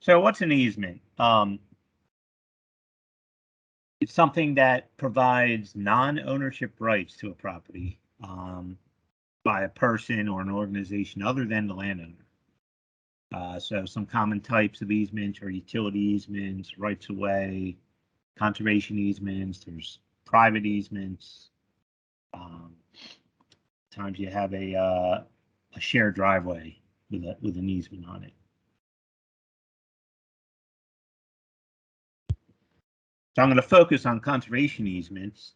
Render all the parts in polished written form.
So what's an easement? It's something that provides non-ownership rights to a property by a person or an organization other than the landowner. So some common types of easements are utility easements, rights of way, conservation easements. There's private easements. Times you have a shared driveway with an easement on it. So I'm going to focus on conservation easements,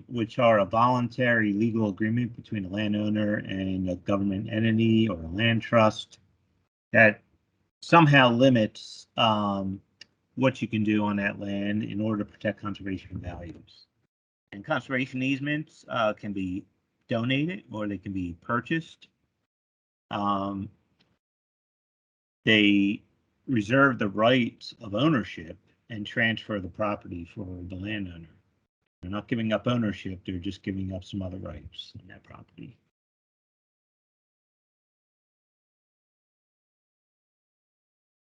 which are a voluntary legal agreement between a landowner and a government entity or a land trust that somehow limits what you can do on that land in order to protect conservation values. And conservation easements can be donated or they can be purchased. They reserve the rights of ownership and transfer the property for the landowner. They're not giving up ownership, they're just giving up some other rights in that property.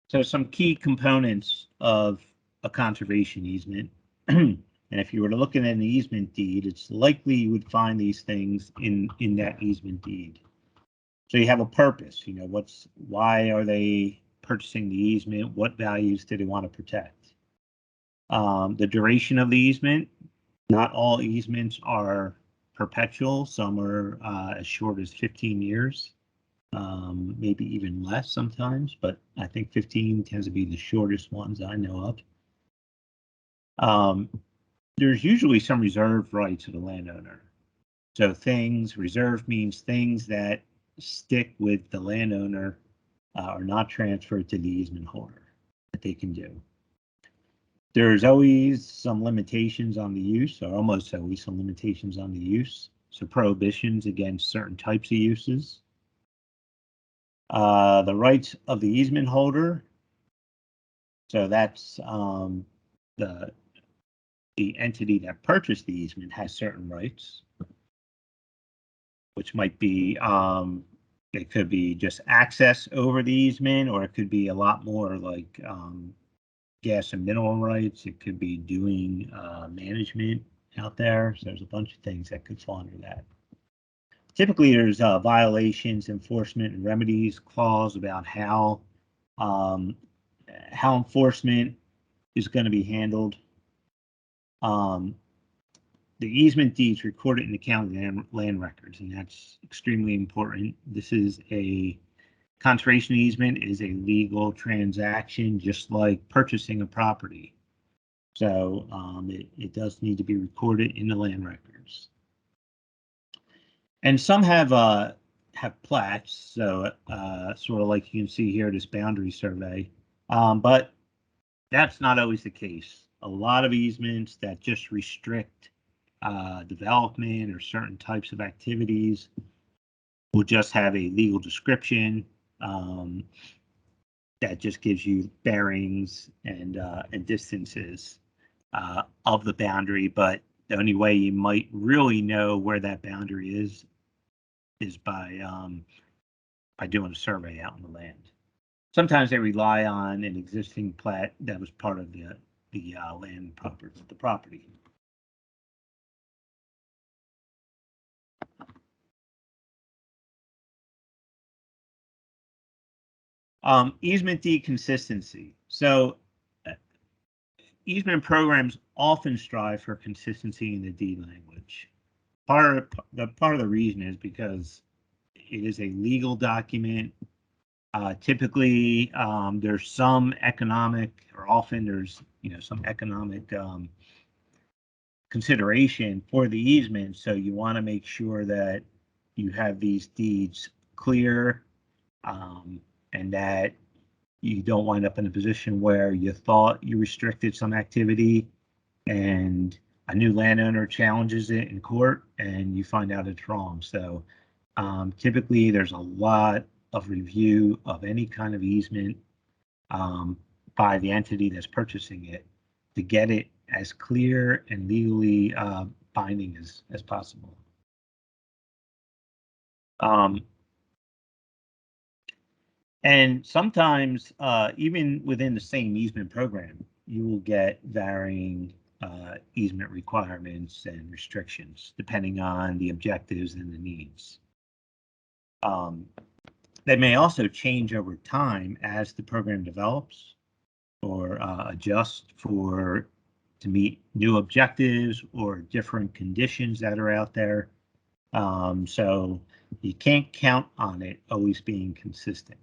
So some key components of a conservation easement. And if you were to look at an easement deed, it's likely you would find these things in that easement deed. So you have a purpose, you know, why are they purchasing the easement? What values do they want to protect? The duration of the easement. Not all easements are perpetual. Some are as short as 15 years, maybe even less sometimes, but I think 15 tends to be the shortest ones I know of. There's usually some reserved rights of the landowner. So reserved means things that stick with the landowner are not transferred to the easement holder that they can do. There's always some limitations on the use, or almost always some limitations on the use. So prohibitions against certain types of uses. The rights of the easement holder. So that's the entity that purchased the easement has certain rights, which might be it could be just access over the easement, or it could be a lot more like gas and mineral rights. It could be doing management out there. So there's a bunch of things that could fall under that. Typically, there's violations, enforcement, and remedies clause about how enforcement is going to be handled. The easement deeds recorded in the county land records, and that's extremely important. This is a conservation easement is a legal transaction, just like purchasing a property. So it does need to be recorded in the land records. And some have plats, so sort of like you can see here, this boundary survey. But that's not always the case. A lot of easements that just restrict development or certain types of activities will just have a legal description that just gives you bearings and distances of the boundary. But the only way you might really know where that boundary is by doing a survey out on the land. Sometimes they rely on an existing plat that was part of the land property, the property. Easement deed consistency. So easement programs often strive for consistency in the deed language. Part of the reason is because it is a legal document. Typically, there's some economic, or often there's some economic consideration for the easement. So you want to make sure that you have these deeds clear, and that you don't wind up in a position where you thought you restricted some activity and a new landowner challenges it in court and you find out it's wrong. So typically there's a lot of review of any kind of easement by the entity that's purchasing it to get it as clear and legally binding as possible. And sometimes, even within the same easement program, you will get varying easement requirements and restrictions depending on the objectives and the needs. They may also change over time as the program develops or adjust to meet new objectives or different conditions that are out there. So you can't count on it always being consistent.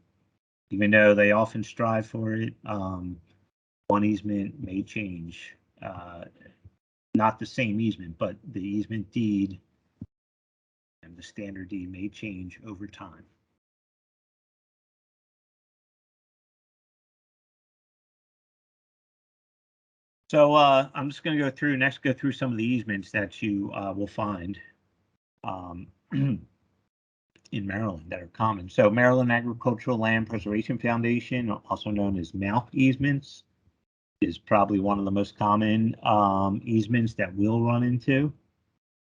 Even though they often strive for it, one easement may change. Not the same easement, but the easement deed and the standard deed may change over time. So I'm just going to go through some of the easements that you will find in Maryland that are common. So Maryland Agricultural Land Preservation Foundation, also known as MALP easements, is probably one of the most common easements that we'll run into.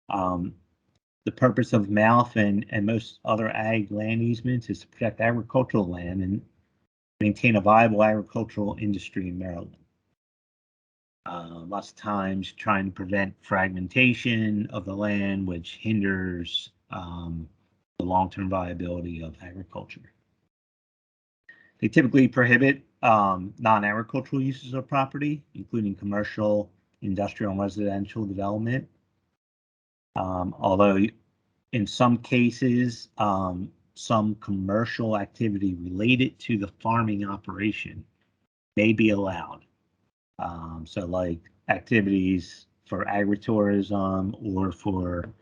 The purpose of MALP and most other ag land easements is to protect agricultural land and maintain a viable agricultural industry in Maryland. Lots of times trying to prevent fragmentation of the land, which hinders the long-term viability of agriculture. They typically prohibit non-agricultural uses of property, including commercial, industrial, and residential development. Although in some cases, some commercial activity related to the farming operation may be allowed. So like activities for agritourism or for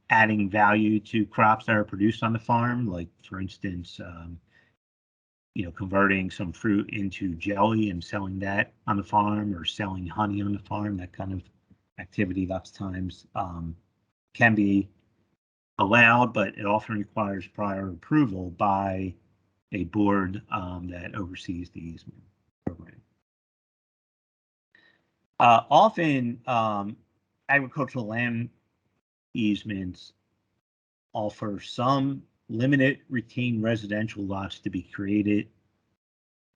adding value to crops that are produced on the farm, like for instance, converting some fruit into jelly and selling that on the farm, or selling honey on the farm. That kind of activity lots of times can be allowed, but it often requires prior approval by a board that oversees the easement program. Often, agricultural land easements offer some limited retained residential lots to be created.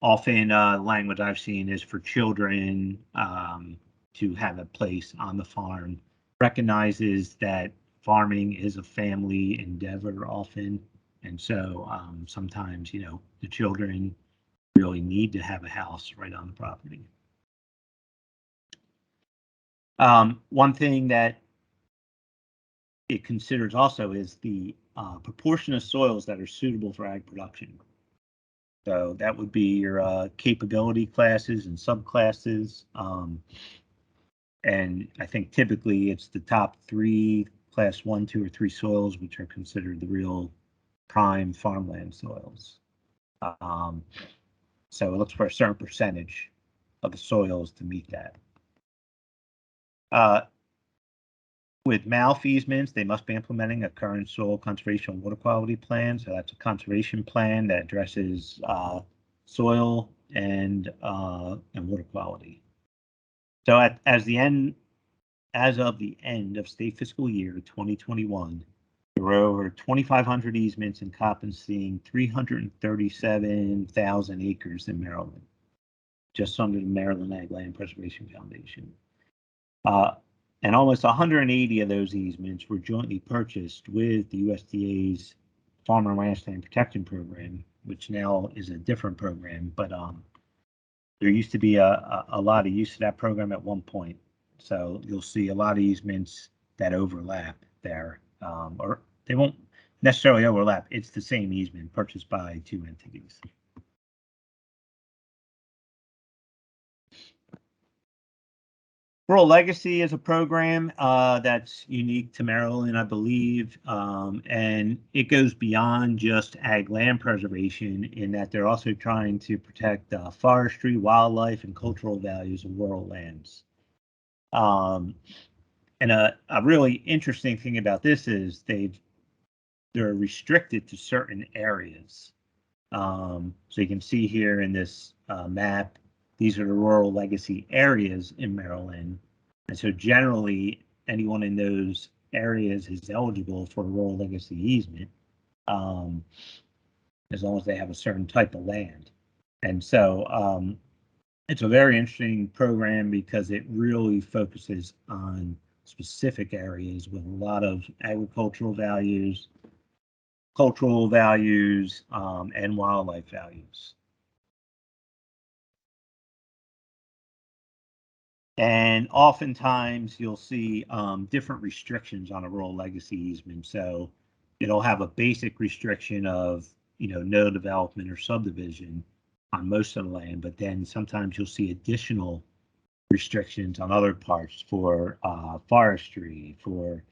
Often, language I've seen is for children to have a place on the farm, recognizes that farming is a family endeavor often. And so sometimes, the children really need to have a house right on the property. One thing that it considers also is the proportion of soils that are suitable for ag production. So that would be your capability classes and subclasses. And I think typically it's the top 3 class 1, 2, or 3 soils, which are considered the real prime farmland soils. So it looks for a certain percentage of the soils to meet that. With MALP easements, they must be implementing a current soil conservation and water quality plan. So that's a conservation plan that addresses soil and water quality. So as of the end of state fiscal year 2021, there were over 2,500 easements encompassing 337,000 acres in Maryland, just under the Maryland Ag Land Preservation Foundation. And almost 180 of those easements were jointly purchased with the USDA's Farm and Ranchland Protection Program, which now is a different program, but there used to be a lot of use of that program at one point. So you'll see a lot of easements that overlap there, or they won't necessarily overlap. It's the same easement purchased by 2 entities. Rural Legacy is a program that's unique to Maryland, I believe, and it goes beyond just ag land preservation in that they're also trying to protect forestry, wildlife, and cultural values of rural lands. And a really interesting thing about this is they're restricted to certain areas. So you can see here in this map, these are the rural legacy areas in Maryland. And so generally, anyone in those areas is eligible for a rural legacy easement. as long as they have a certain type of land. And so it's a very interesting program because it really focuses on specific areas with a lot of agricultural values, cultural values, and wildlife values. And oftentimes you'll see different restrictions on a rural legacy easement. So it'll have a basic restriction of, no development or subdivision on most of the land, but then sometimes you'll see additional restrictions on other parts for forestry, for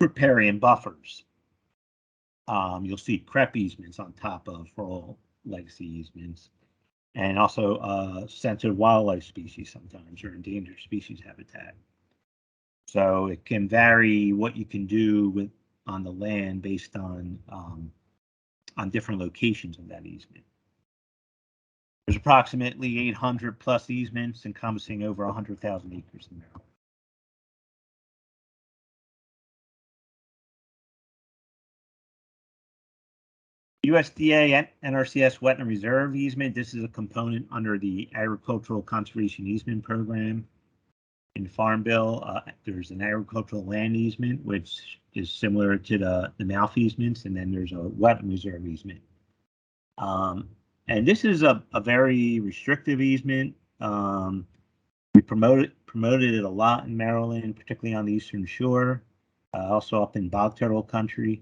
riparian buffers. You'll see CREP easements on top of rural legacy easements, and also sensitive wildlife species sometimes, or endangered species habitat. So it can vary what you can do on the land based on different locations of that easement. There's approximately 800 plus easements encompassing over 100,000 acres in Maryland. USDA NRCS Wetland Reserve easement. This is a component under the Agricultural Conservation Easement Program. In Farm Bill, there's an agricultural land easement, which is similar to the mouth easements, and then there's a wetland reserve easement. And this is a very restrictive easement. We promoted it a lot in Maryland, particularly on the Eastern Shore, also up in bog turtle country.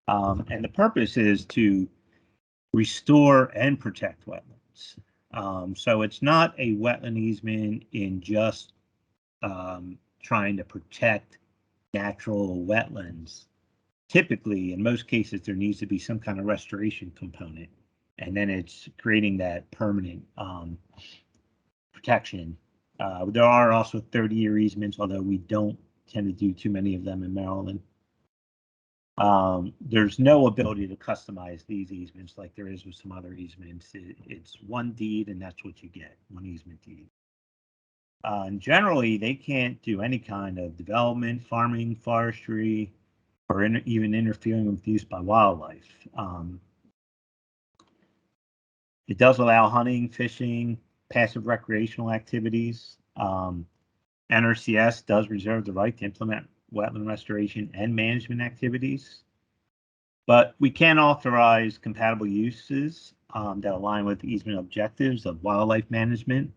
And the purpose is to restore and protect wetlands. So it's not a wetland easement in just trying to protect natural wetlands. Typically, in most cases, there needs to be some kind of restoration component, and then it's creating that permanent protection. There are also 30-year easements, although we don't tend to do too many of them in Maryland. There's no ability to customize these easements like there is with some other easements. It's one deed, and that's what you get, one easement deed. And generally, they can't do any kind of development, farming, forestry, or even interfering with use by wildlife. It does allow hunting, fishing, passive recreational activities. NRCS does reserve the right to implement wetland restoration and management activities, but we can authorize compatible uses that align with easement objectives of wildlife management.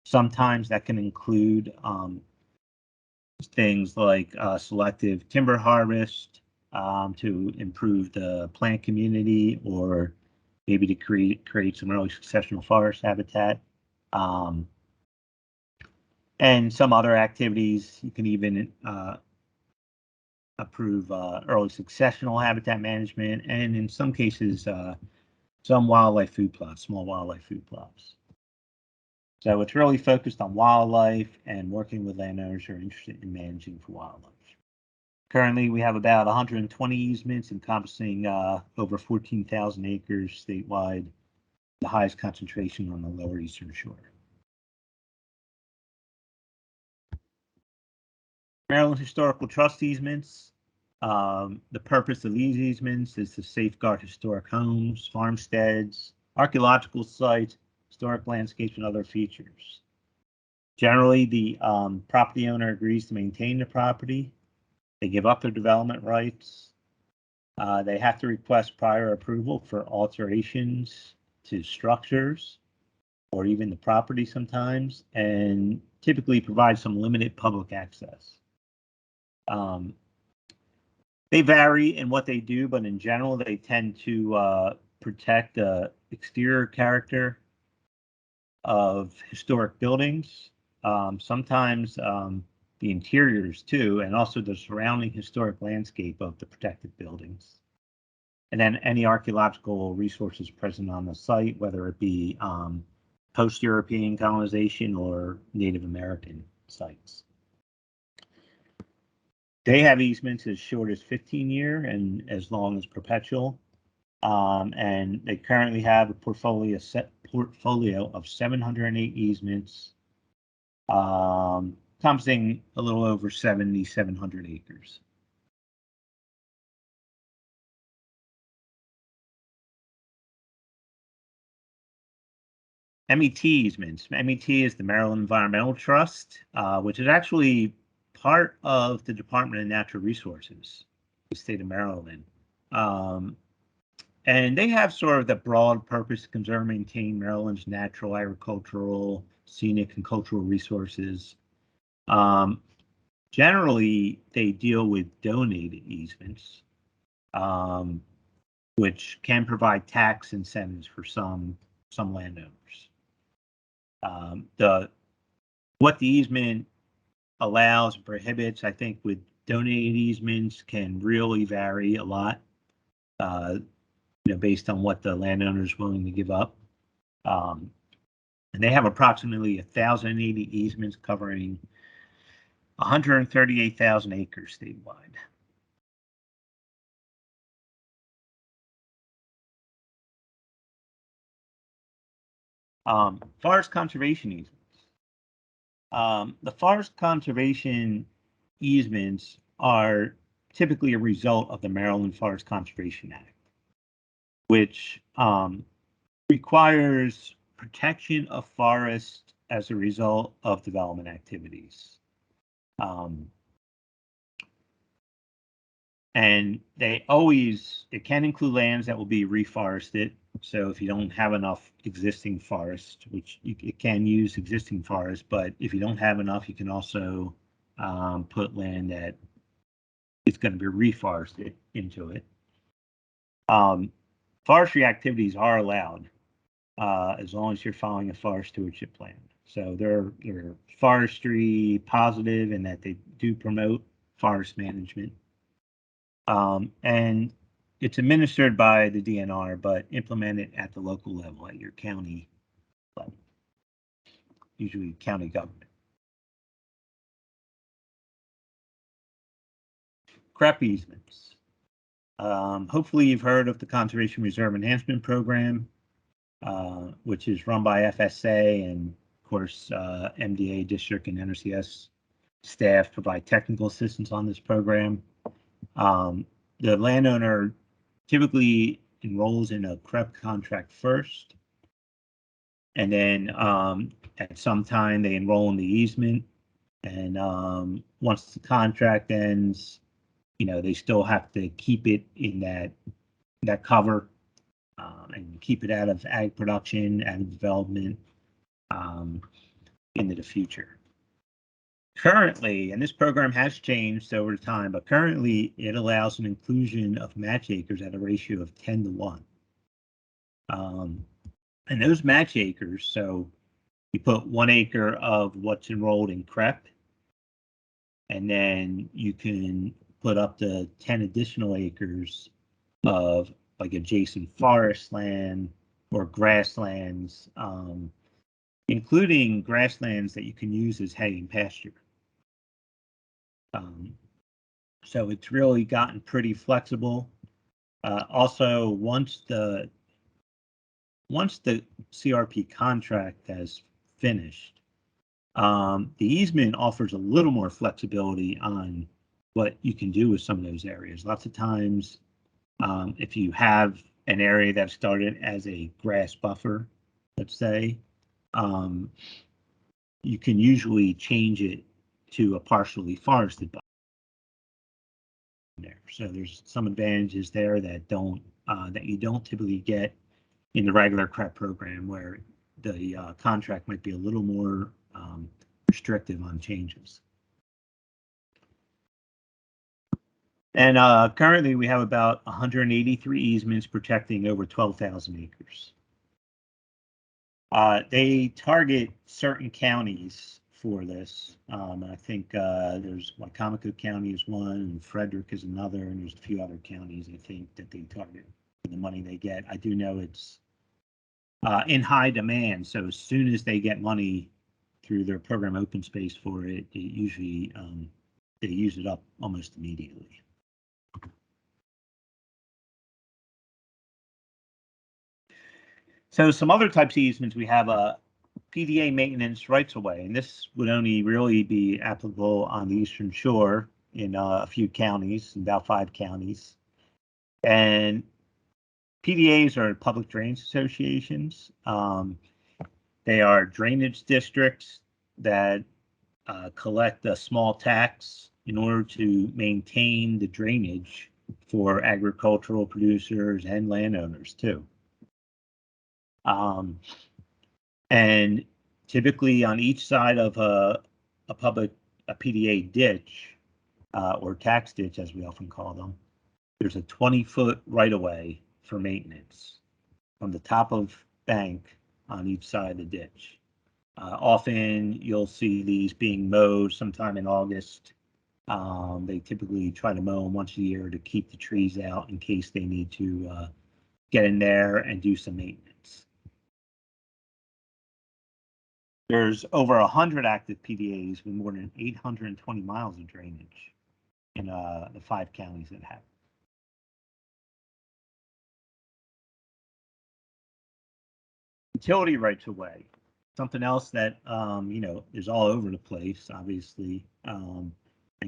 Sometimes that can include things like selective timber harvest to improve the plant community, or maybe to create some early successional forest habitat. And some other activities. You can even approve early successional habitat management, and in some cases, some wildlife food plots, small wildlife food plots. So it's really focused on wildlife and working with landowners who are interested in managing for wildlife. Currently, we have about 120 easements encompassing over 14,000 acres statewide, the highest concentration on the lower Eastern Shore. Maryland Historical Trust easements. The purpose of these easements is to safeguard historic homes, farmsteads, archaeological sites, historic landscapes, and other features. Generally, the property owner agrees to maintain the property. They give up their development rights. They have to request prior approval for alterations to structures or even the property sometimes, and typically provide some limited public access. They vary in what they do, but in general, they tend to protect the exterior character of historic buildings, sometimes the interiors too, and also the surrounding historic landscape of the protected buildings. And then any archaeological resources present on the site, whether it be post-European colonization or Native American sites. They have easements as short as 15-year and as long as perpetual. And they currently have a portfolio of 708 easements, encompassing a little over 7,700 acres. MET easements. MET is the Maryland Environmental Trust, which is actually part of the Department of Natural Resources, the state of Maryland. And they have sort of the broad purpose to conserve and maintain Maryland's natural, agricultural, scenic, and cultural resources. Generally, they deal with donated easements, which can provide tax incentives for some landowners. What the easement allows and prohibits, I think, with donated easements can really vary a lot, based on what the landowner is willing to give up. And they have approximately 1,080 easements covering 138,000 acres statewide. Forest conservation easements. The forest conservation easements are typically a result of the Maryland Forest Conservation Act, which requires protection of forest as a result of development activities. And it can include lands that will be reforested. So if you don't have enough existing forest, which it can use existing forest, but if you don't have enough, you can also put land that is going to be reforested into it. Forestry activities are allowed as long as you're following a forest stewardship plan. So they're forestry positive in that they do promote forest management. And it's administered by the DNR, but implemented at the local level, at your county level, usually county government. CREP easements. Hopefully you've heard of the Conservation Reserve Enhancement Program, which is run by FSA, and of course MDA district and NRCS staff provide technical assistance on this program. The landowner typically enrolls in a CREP contract first, and then at some time they enroll in the easement, and once the contract ends, they still have to keep it in that cover, and keep it out of ag production, ag development into the future. Currently, and this program has changed over time, but currently it allows an inclusion of match acres at a ratio of 10 to 1. And those match acres, so you put 1 acre of what's enrolled in CREP, and then you can put up to 10 additional acres of like adjacent forest land or grasslands, including grasslands that you can use as hay and pasture. So it's really gotten pretty flexible. Also, once the CRP contract has finished, the easement offers a little more flexibility on what you can do with some of those areas. Lots of times, if you have an area that started as a grass buffer, let's say, you can usually change it to a partially forested buffer there. So there's some advantages there that you don't typically get in the regular CREP program, where the contract might be a little more restrictive on changes. And currently we have about 183 easements protecting over 12,000 acres. They target certain counties for this. I think there's Wycomico County is one, and Frederick is another, and there's a few other counties I think that they target for the money they get. I do know it's in high demand, so as soon as they get money through their program open space for it, usually they use it up almost immediately. So some other types of easements, we have a PDA maintenance rights of way, and this would only really be applicable on the Eastern Shore in a few counties, about 5 counties. And PDAs are public drainage associations. They are drainage districts that collect a small tax in order to maintain the drainage for agricultural producers and landowners too. And typically on each side of a PDA ditch, or tax ditch, as we often call them, there's a 20-foot right-of-way for maintenance from the top of bank on each side of the ditch. Often you'll see these being mowed sometime in August. They typically try to mow them once a year to keep the trees out in case they need to get in there and do some maintenance. There's over 100 active PDAs with more than 820 miles of drainage in the 5 counties that have it. Utility rights of way, something else that is all over the place, obviously, and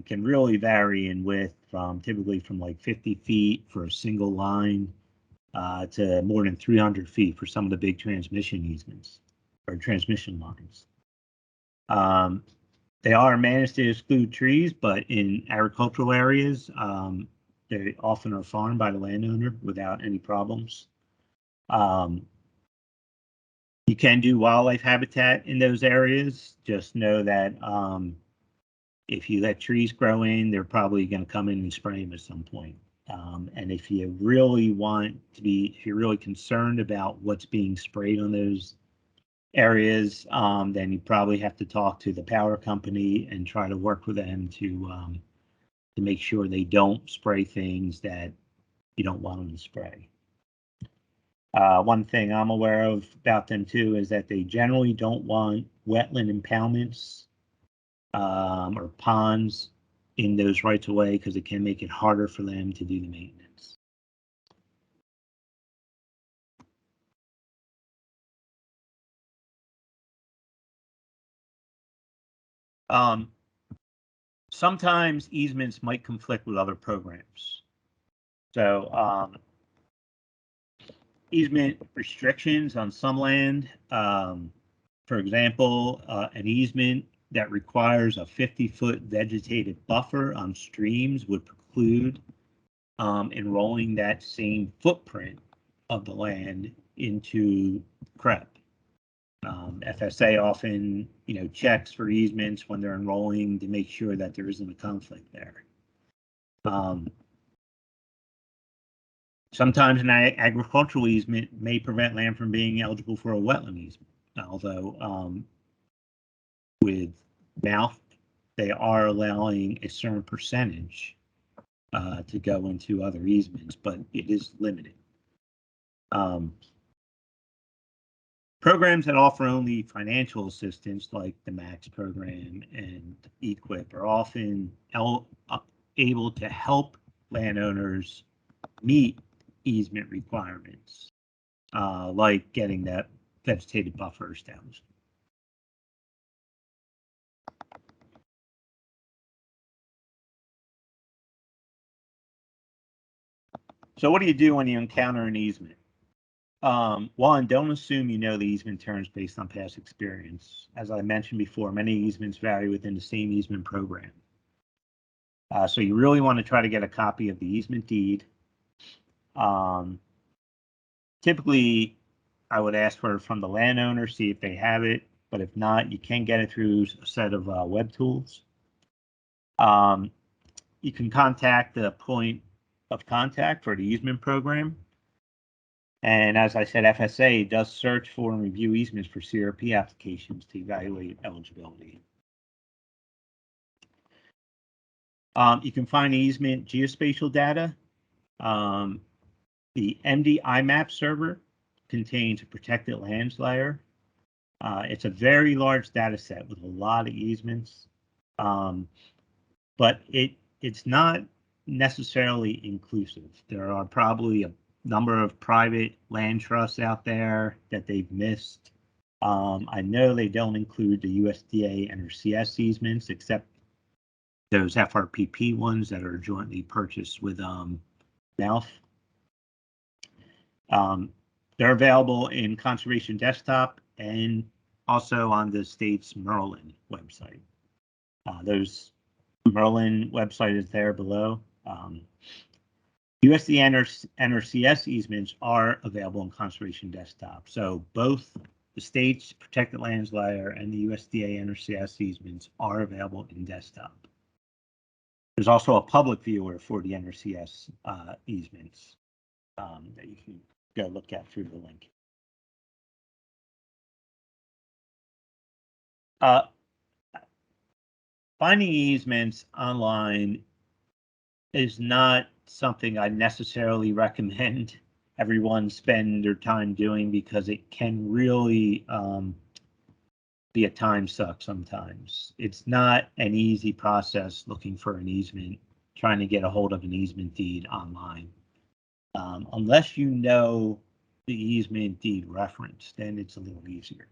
can really vary in width from typically from like 50 feet for a single line to more than 300 feet for some of the big transmission easements or transmission lines. They are managed to exclude trees, but in agricultural areas, they often are farmed by the landowner without any problems. You can do wildlife habitat in those areas. Just know that if you let trees grow in, they're probably going to come in and spray them at some point. And if you really want to be, if you're really concerned about what's being sprayed on those areas, then you probably have to talk to the power company and try to work with them to make sure they don't spray things that you don't want them to spray. One thing I'm aware of about them too is that they generally don't want wetland impoundments or ponds in those rights of way because it can make it harder for them to do the maintenance. Sometimes easements might conflict with other programs. So easement restrictions on some land, for example, an easement that requires a 50-foot vegetated buffer on streams would preclude enrolling that same footprint of the land into CREP. FSA often, checks for easements when they're enrolling to make sure that there isn't a conflict there. Sometimes an agricultural easement may prevent land from being eligible for a wetland easement, although with MALF, they are allowing a certain percentage to go into other easements, but it is limited. Programs that offer only financial assistance, like the MAX program and EQIP, are often able to help landowners meet easement requirements, like getting that vegetated buffer established. So what do you do when you encounter an easement? One, don't assume you know the easement terms based on past experience. As I mentioned before, many easements vary within the same easement program. So you really want to try to get a copy of the easement deed. Typically, I would ask for it from the landowner, see if they have it, but if not, you can get it through a set of web tools. You can contact the point of contact for the easement program. And as I said, FSA does search for and review easements for CRP applications to evaluate eligibility. You can find easement geospatial data. The MD IMAP server contains a protected lands layer. It's a very large data set with a lot of easements, but it's not necessarily inclusive. There are probably a number of private land trusts out there that they've missed. I know they don't include the USDA NRCS easements, except those FRPP ones that are jointly purchased with MALF. They're available in Conservation Desktop and also on the state's Merlin website. Those Merlin website is there below. USDA NRCS easements are available in Conservation Desktop. So both the state's protected lands layer and the USDA NRCS easements are available in desktop. There's also a public viewer for the NRCS easements that you can go look at through the link. Finding easements online is not something I necessarily recommend everyone spend their time doing, because it can really be a time suck sometimes. It's not an easy process looking for an easement, trying to get a hold of an easement deed online. Unless you know the easement deed reference, then it's a little easier.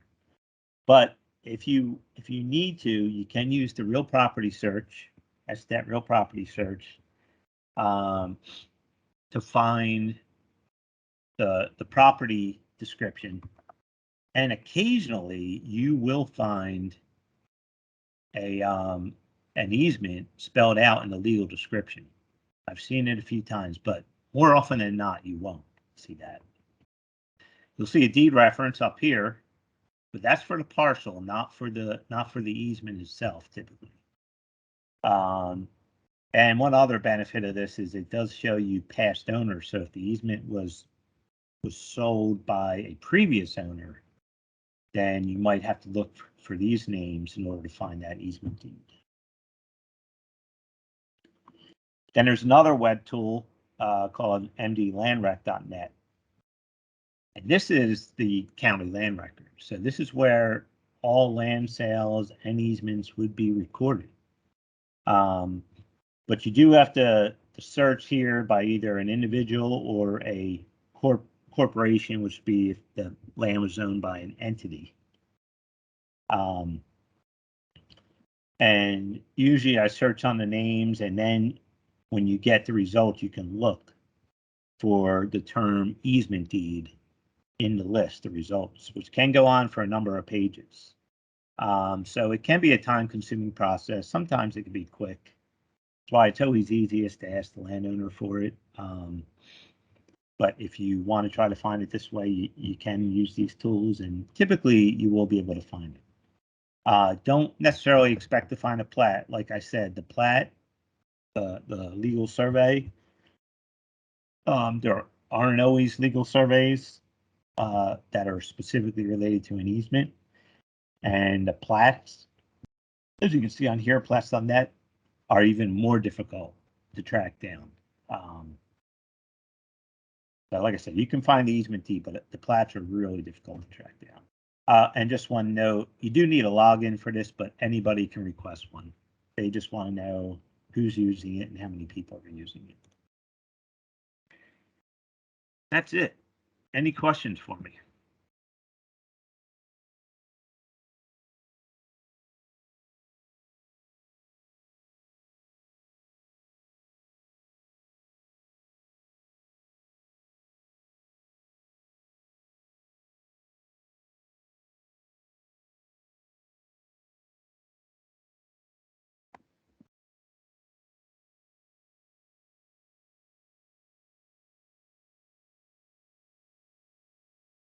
But if you need to, you can use the real property search, that's that real property search, to find the property description, and occasionally you will find a an easement spelled out in the legal description. I've seen it a few times, but more often than not, you won't see that. You'll see a deed reference up here, but that's for the parcel, not for the easement itself, typically. And one other benefit of this is it does show you past owners. So if the easement was sold by a previous owner, then you might have to look for these names in order to find that easement deed. Then there's another web tool called mdlandrec.net. And this is the county land record. So this is where all land sales and easements would be recorded. But you do have to search here by either an individual or a corporation, which would be if the land was owned by an entity. And usually I search on the names, and then when you get the result, you can look for the term easement deed in the list, the results, which can go on for a number of pages. So it can be a time-consuming process. Sometimes it can be quick. That's why it's always easiest to ask the landowner for it. But if you want to try to find it this way, you can use these tools, and typically you will be able to find it. Don't necessarily expect to find a plat. Like I said, the plat, the legal survey, there aren't always legal surveys that are specifically related to an easement. And the plats, as you can see on here, plats.net, are even more difficult to track down. But like I said, you can find the easement deed, but the plats are really difficult to track down. And just one note, you do need a login for this, but anybody can request one. They just want to know who's using it and how many people are using it. That's it. Any questions for me?